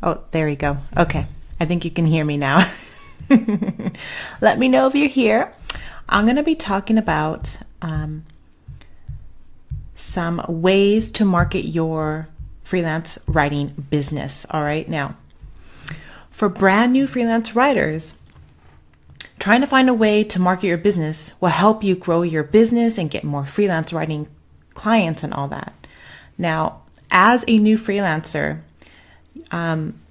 Oh, there we go. Okay. I think you can hear me now. Let me know if you're here. I'm going to be talking about some ways to market your freelance writing business. All right. Now, for brand new freelance writers, trying to find a way to market your business will help you grow your business and get more freelance writing clients and all that. Now, as a new freelancer,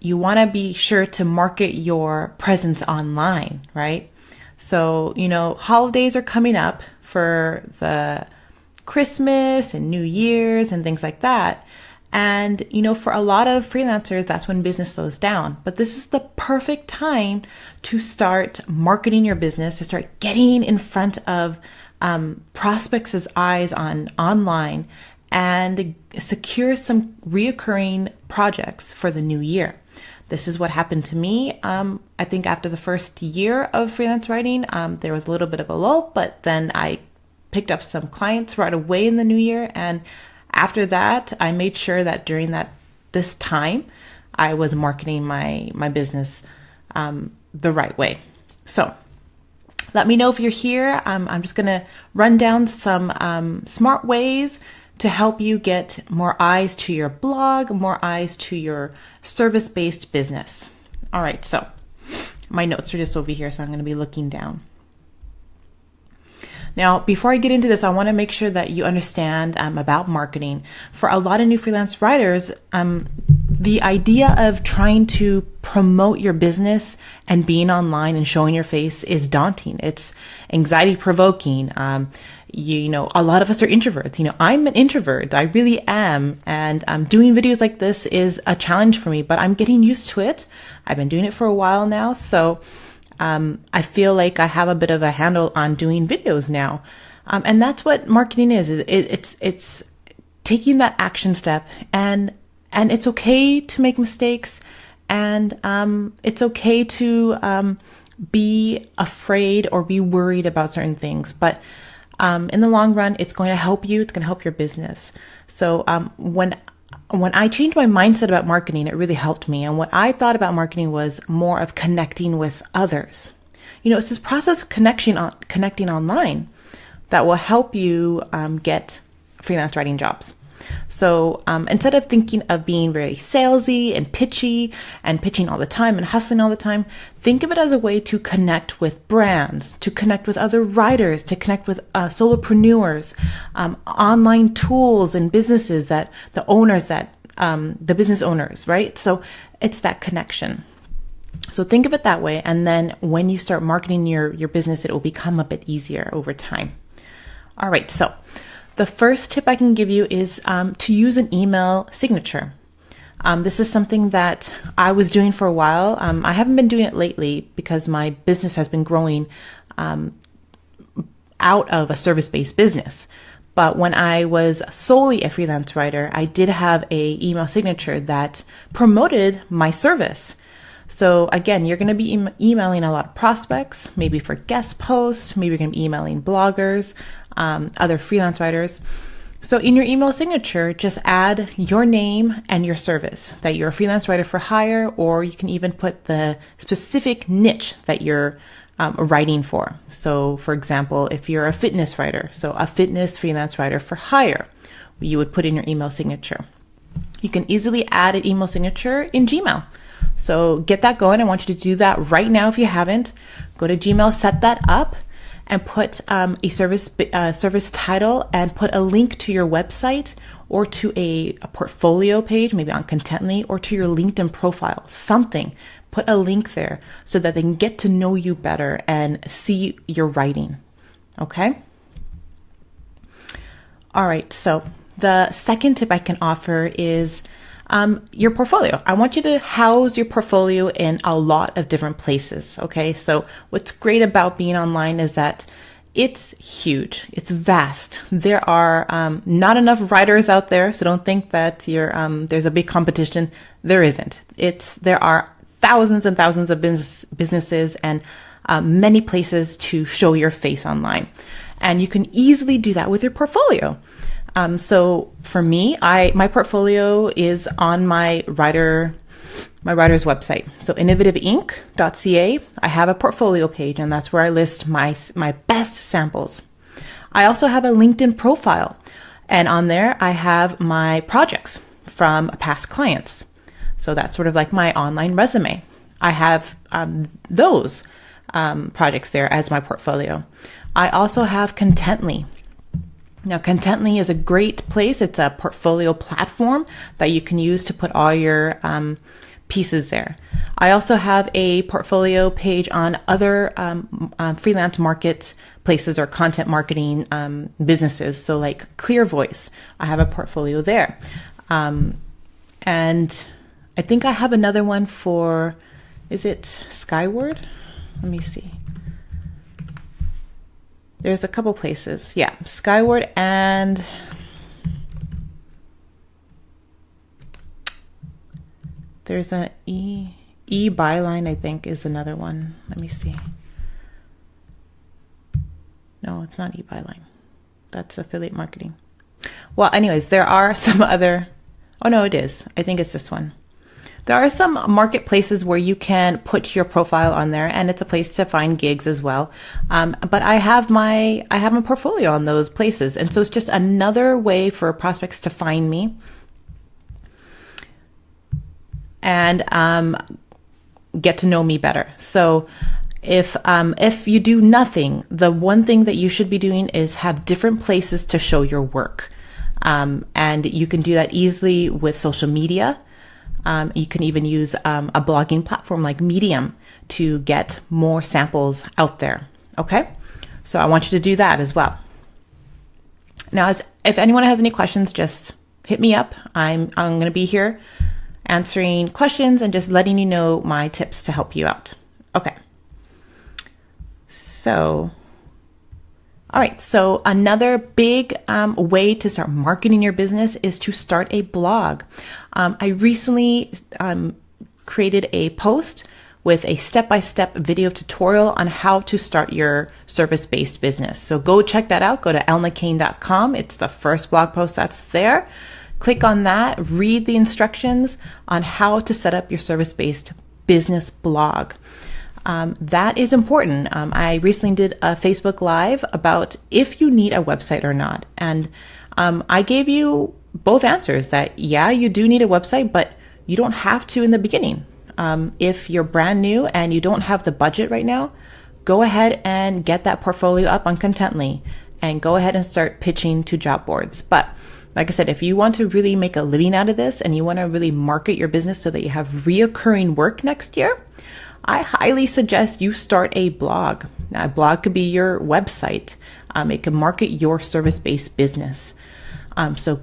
you want to be sure to market your presence online, right? So, holidays are coming up for the Christmas and New Year's and things like that. And, for a lot of freelancers, that's when business slows down. But this is the perfect time to start marketing your business, to start getting in front of prospects' eyes online and secure some reoccurring projects for the new year. This is what happened to me. I think after the first year of freelance writing, there was a little bit of a lull, but then I picked up some clients right away in the new year. And after that, I made sure that during this time, I was marketing my business the right way. So let me know if you're here. I'm just going to run down some smart ways to help you get more eyes to your blog, more eyes to your service-based business. All right, so my notes are just over here, so I'm going to be looking down. Now, before I get into this, I want to make sure that you understand about marketing. For a lot of new freelance writers, the idea of trying to promote your business and being online and showing your face is daunting. It's anxiety provoking. A lot of us are introverts. I'm an introvert. I really am. And doing videos like this is a challenge for me, but I'm getting used to it. I've been doing it for a while now. So I feel like I have a bit of a handle on doing videos now. And that's what marketing is. It's taking that action step, and it's okay to make mistakes, and it's okay to be afraid or be worried about certain things. But in the long run, it's going to help you. It's going to help your business. So when I changed my mindset about marketing, it really helped me. And what I thought about marketing was more of connecting with others. It's this process of connecting online that will help you get freelance writing jobs. So instead of thinking of being very salesy and pitchy and pitching all the time and hustling all the time, think of it as a way to connect with brands, to connect with other writers, to connect with solopreneurs, online tools and businesses that the business owners, right? So it's that connection. So think of it that way. And then when you start marketing your business, it will become a bit easier over time. All right. So the first tip I can give you is to use an email signature. This is something that I was doing for a while. I haven't been doing it lately because my business has been growing out of a service-based business. But when I was solely a freelance writer, I did have a email signature that promoted my service. So again, you're going to be emailing a lot of prospects, maybe for guest posts, maybe you're going to be emailing bloggers, other freelance writers. So in your email signature, just add your name and your service, that you're a freelance writer for hire, or you can even put the specific niche that you're writing for. So for example, if you're a fitness writer, so a fitness freelance writer for hire, you would put in your email signature. You can easily add an email signature in Gmail. So get that going. I want you to do that right now. If you haven't, go to Gmail, set that up, and put a service title and put a link to your website or to a portfolio page, maybe on Contently, or to your LinkedIn profile, something. Put a link there so that they can get to know you better and see your writing. Okay? All right. So the second tip I can offer is your portfolio. I want you to house your portfolio in a lot of different places. Okay. So what's great about being online is that it's huge. It's vast. There are not enough writers out there. So don't think that there's a big competition. There isn't. There are thousands and thousands of businesses and many places to show your face online. And you can easily do that with your portfolio. So for me, my portfolio is on my writer my writer's website. So innovativeinc.ca, I have a portfolio page, and that's where I list my best samples. I also have a LinkedIn profile, and on there I have my projects from past clients. So that's sort of like my online resume. I have those projects there as my portfolio. I also have Contently. Now, Contently is a great place. It's a portfolio platform that you can use to put all your pieces there. I also have a portfolio page on other freelance market places or content marketing businesses. So like Clear Voice, I have a portfolio there. And I think I have another one for, is it Skyward? Let me see. There's a couple places. Yeah, Skyward, and there's an E-Byline, I think, is another one. Let me see. No, it's not E-Byline. That's affiliate marketing. Well, anyways, there are some other, oh no, it is. I think it's this one. There are some marketplaces where you can put your profile on there, and it's a place to find gigs as well. But I have my portfolio on those places, and so it's just another way for prospects to find me and get to know me better. So if you do nothing, the one thing that you should be doing is have different places to show your work, and you can do that easily with social media. You can even use a blogging platform like Medium to get more samples out there. Okay, so I want you to do that as well. Now, if anyone has any questions, just hit me up. I'm going to be here answering questions and just letting you know my tips to help you out. Okay. So, all right. So another big way to start marketing your business is to start a blog. I recently created a post with a step-by-step video tutorial on how to start your service-based business. So go check that out. Go to elnakane.com. It's the first blog post that's there. Click on that, read the instructions on how to set up your service-based business blog. That is important. I recently did a Facebook Live about if you need a website or not. And I gave you both answers that, yeah, you do need a website, but you don't have to in the beginning. If you're brand new and you don't have the budget right now, go ahead and get that portfolio up on Contently and go ahead and start pitching to job boards. But like I said, if you want to really make a living out of this and you want to really market your business so that you have reoccurring work next year, I highly suggest you start a blog. Now, a blog could be your website. It can market your service-based business. So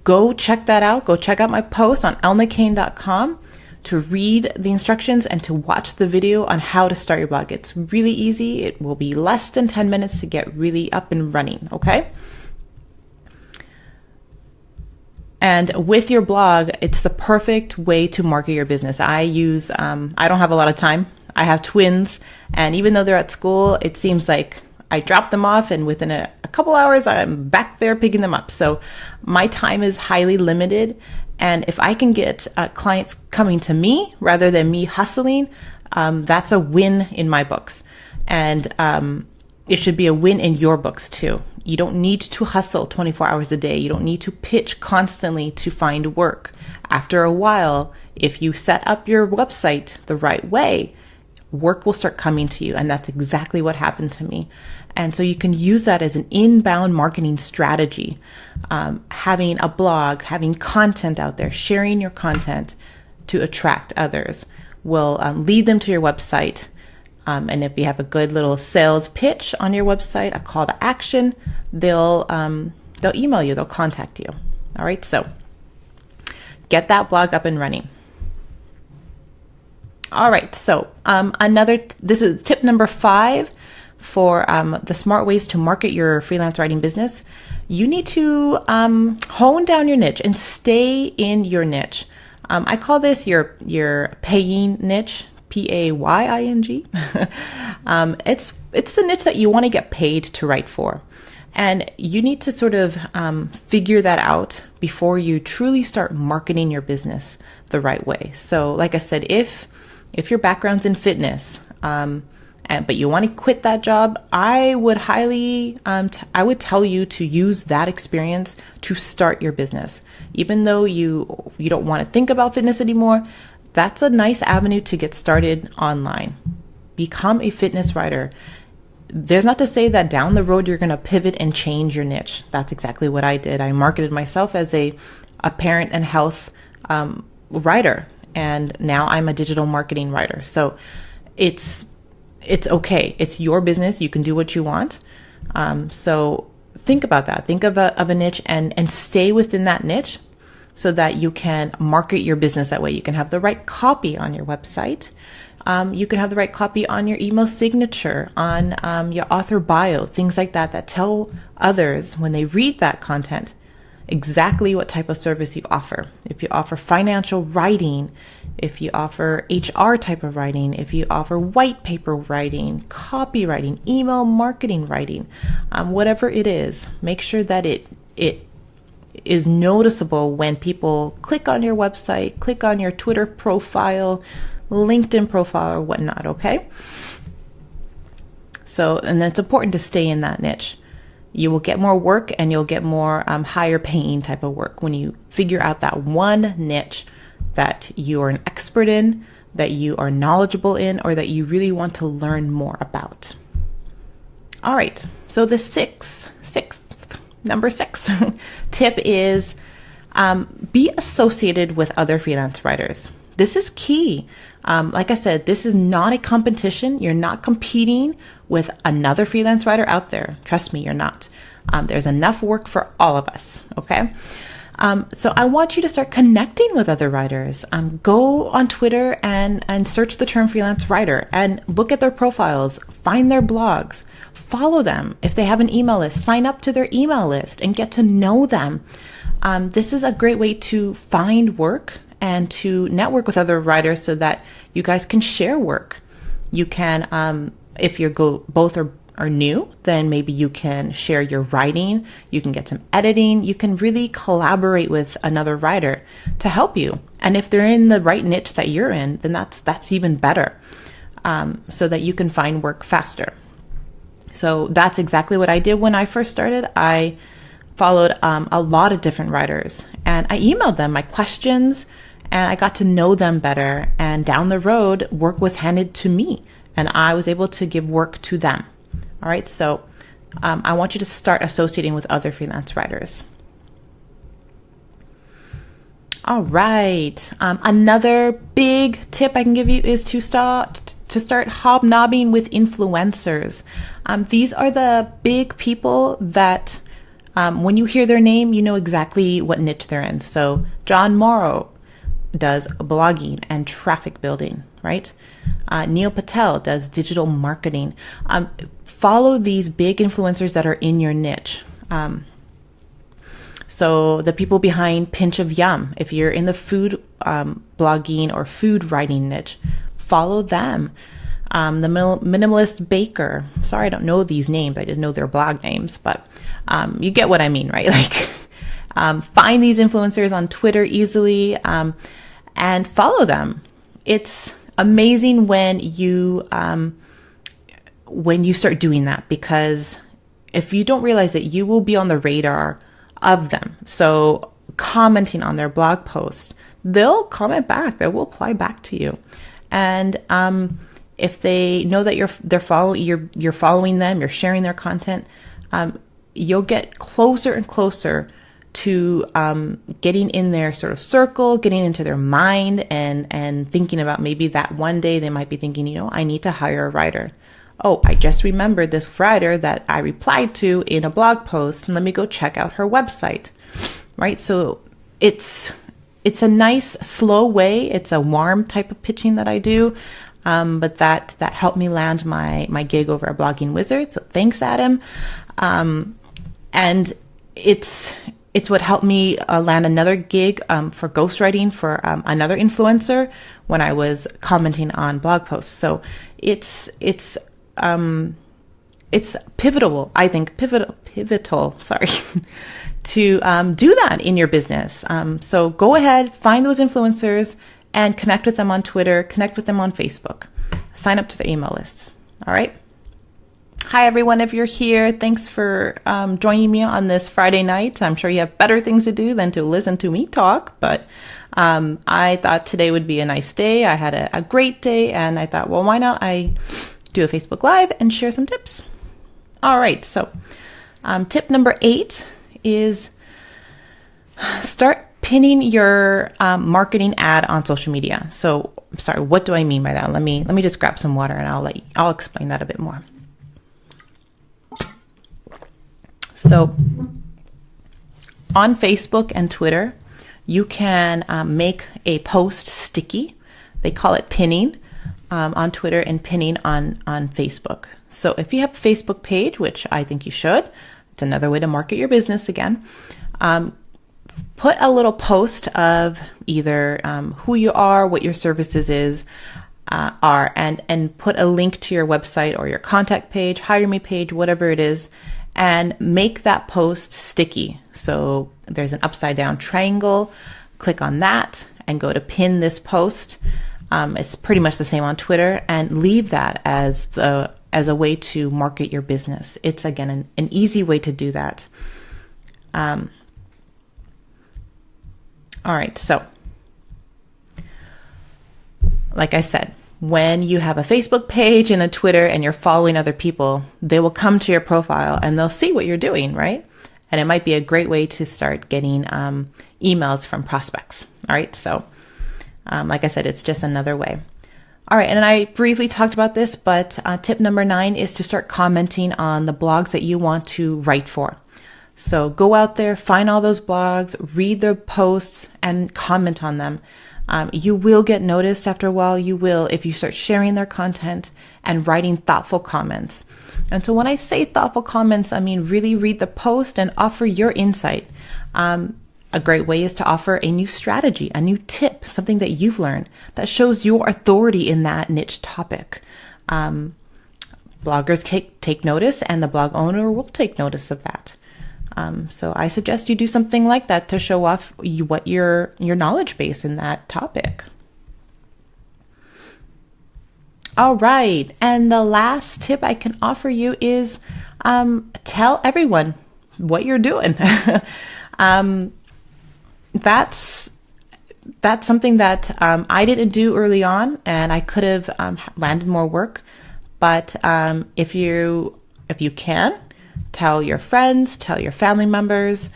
go check that out. Go check out my post on elnakane.com to read the instructions and to watch the video on how to start your blog. It's really easy. It will be less than 10 minutes to get really up and running, okay? And with your blog, it's the perfect way to market your business. I don't have a lot of time. I have twins, and even though they're at school, it seems like I drop them off and within a couple hours, I'm back there picking them up. So my time is highly limited. And if I can get clients coming to me rather than me hustling, that's a win in my books. And it should be a win in your books too. You don't need to hustle 24 hours a day. You don't need to pitch constantly to find work. After a while, if you set up your website the right way, work will start coming to you. And that's exactly what happened to me. And so you can use that as an inbound marketing strategy. Having a blog, having content out there, sharing your content to attract others will lead them to your website. And if you have a good little sales pitch on your website, a call to action, they'll email you, they'll contact you. All right, so get that blog up and running. All right, so this is tip number 5 for the smart ways to market your freelance writing business. You need to hone down your niche and stay in your niche. I call this your paying niche. Paying. It's the niche that you want to get paid to write for. And you need to sort of figure that out before you truly start marketing your business the right way. So like I said, if your background's in fitness, but you want to quit that job, I would I would tell you to use that experience to start your business. Even though you don't want to think about fitness anymore, that's a nice avenue to get started online. Become a fitness writer. There's not to say that down the road you're going to pivot and change your niche. That's exactly what I did. I marketed myself as a parent and health writer, and now I'm a digital marketing writer. So it's okay. It's your business. You can do what you want. So think about that. Think of a niche and stay within that niche so that you can market your business that way. You can have the right copy on your website. You can have the right copy on your email signature, on your author bio, things like that, that tell others when they read that content exactly what type of service you offer. If you offer financial writing, if you offer HR type of writing, if you offer white paper writing, copywriting, email marketing writing, whatever it is, make sure that it is noticeable when people click on your website, click on your Twitter profile, LinkedIn profile, or whatnot, okay? So, and it's important to stay in that niche. You will get more work and you'll get more higher paying type of work when you figure out that one niche that you are an expert in, that you are knowledgeable in, or that you really want to learn more about. All right, so the number six tip is be associated with other freelance writers. This is key. Like I said, this is not a competition. You're not competing with another freelance writer out there. Trust me, you're not. There's enough work for all of us, okay? So I want you to start connecting with other writers. Go on Twitter and search the term freelance writer and look at their profiles, find their blogs, follow them. If they have an email list, sign up to their email list and get to know them. This is a great way to find work and to network with other writers so that you guys can share work. You can, if both are new, then maybe you can share your writing. You can get some editing. You can really collaborate with another writer to help you. And if they're in the right niche that you're in, then that's even better, so that you can find work faster. So that's exactly what I did when I first started. I followed a lot of different writers and I emailed them my questions and I got to know them better. And down the road, work was handed to me and I was able to give work to them. All right. So I want you to start associating with other freelance writers. All right. Another big tip I can give you is to start hobnobbing with influencers. These are the big people that when you hear their name, you know exactly what niche they're in. So John Morrow does blogging and traffic building, right? Neil Patel does digital marketing. Follow these big influencers that are in your niche. So the people behind Pinch of Yum, if you're in the food blogging or food writing niche, follow them. The minimalist baker. Sorry, I don't know these names. I just know their blog names, but you get what I mean, right? Like, find these influencers on Twitter easily and follow them. It's amazing when you start doing that, because if you don't realize it, you will be on the radar of them. So commenting on their blog posts, they'll comment back. They will reply back to you, and if they know that you're following them, you're sharing their content, you'll get closer and closer to getting in their sort of circle, getting into their mind, and thinking about maybe that one day they might be thinking, I need to hire a writer. Oh, I just remembered this writer that I replied to in a blog post. Let me go check out her website, right? So it's a nice, slow way. It's a warm type of pitching that I do. But that helped me land my gig over at Blogging Wizard. So thanks, Adam. And it's what helped me land another gig for ghostwriting for another influencer when I was commenting on blog posts. So it's it's pivotal, I think, pivotal, sorry, to do that in your business. So go ahead, find those influencers and connect with them on Twitter, connect with them on Facebook, sign up to their email lists. All right. Hi, everyone. If you're here, thanks for joining me on this Friday night. I'm sure you have better things to do than to listen to me talk, but I thought today would be a nice day. I had a great day, and I thought, well, why not I do a Facebook Live and share some tips? All right. So tip number 8 is start pinning your marketing ad on social media. So, sorry, what do I mean by that? Let me just grab some water, and I'll explain that a bit more. So on Facebook and Twitter, you can make a post sticky. They call it pinning on Twitter and pinning on Facebook. So if you have a Facebook page, which I think you should, it's another way to market your business again. Put a little post of either who you are, what your services are, and put a link to your website or your contact page, hire me page, whatever it is, and make that post sticky. So there's an upside down triangle. Click on that and go to pin this post. It's pretty much the same on Twitter, and leave that as a way to market your business. It's again an easy way to do that. All right, so like I said, when you have a Facebook page and a Twitter and you're following other people, they will come to your profile and they'll see what you're doing, right? And it might be a great way to start getting emails from prospects. All right, so like I said, it's just another way. All right, and I briefly talked about this, but tip number 9 is to start commenting on the blogs that you want to write for. So go out there, find all those blogs, read their posts, and comment on them. You will get noticed after a while. You will, if you start sharing their content and writing thoughtful comments. And so when I say thoughtful comments, I mean really read the post and offer your insight. A great way is to offer a new strategy, a new tip, something that you've learned that shows your authority in that niche topic. Bloggers take notice, and the blog owner will take notice of that. So I suggest you do something like that to show off what your knowledge base in that topic. All right. And the last tip I can offer you is tell everyone what you're doing. That's something that I didn't do early on, and I could have landed more work. But if you can, tell your friends, tell your family members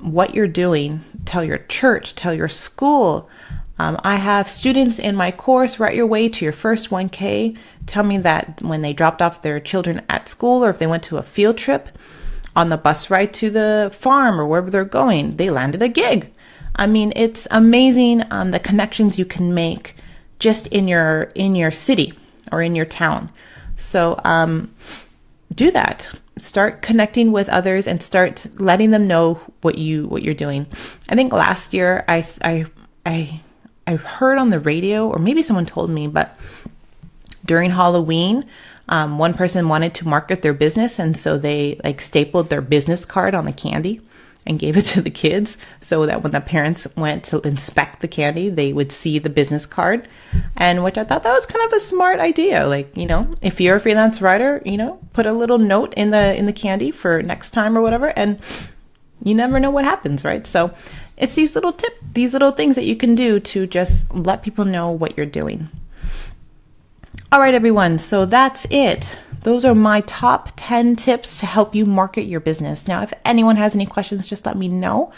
what you're doing. Tell your church, tell your school. I have students in my course, Write Your Way to Your First 1K, tell me that when they dropped off their children at school, or if they went to a field trip on the bus ride to the farm or wherever they're going, they landed a gig. I mean, it's amazing the connections you can make just in your city or in your town. So do that. Start connecting with others and start letting them know what you're doing. I think last year I heard on the radio, or maybe someone told me, but during Halloween, one person wanted to market their business, and so they stapled their business card on the candy and gave it to the kids so that when the parents went to inspect the candy, they would see the business card. And which I thought that was kind of a smart idea. If you're a freelance writer, put a little note in the candy for next time or whatever, and you never know what happens, right? So it's these little things that you can do to just let people know what you're doing. All right, everyone. So that's it. Those are my top 10 tips to help you market your business. Now, if anyone has any questions, just let me know.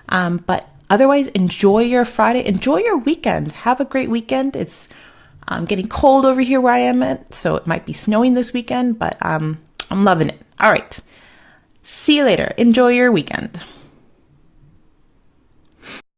But otherwise, enjoy your Friday. Enjoy your weekend. Have a great weekend. It's getting cold over here where I am at, so it might be snowing this weekend, but I'm loving it. All right. See you later. Enjoy your weekend.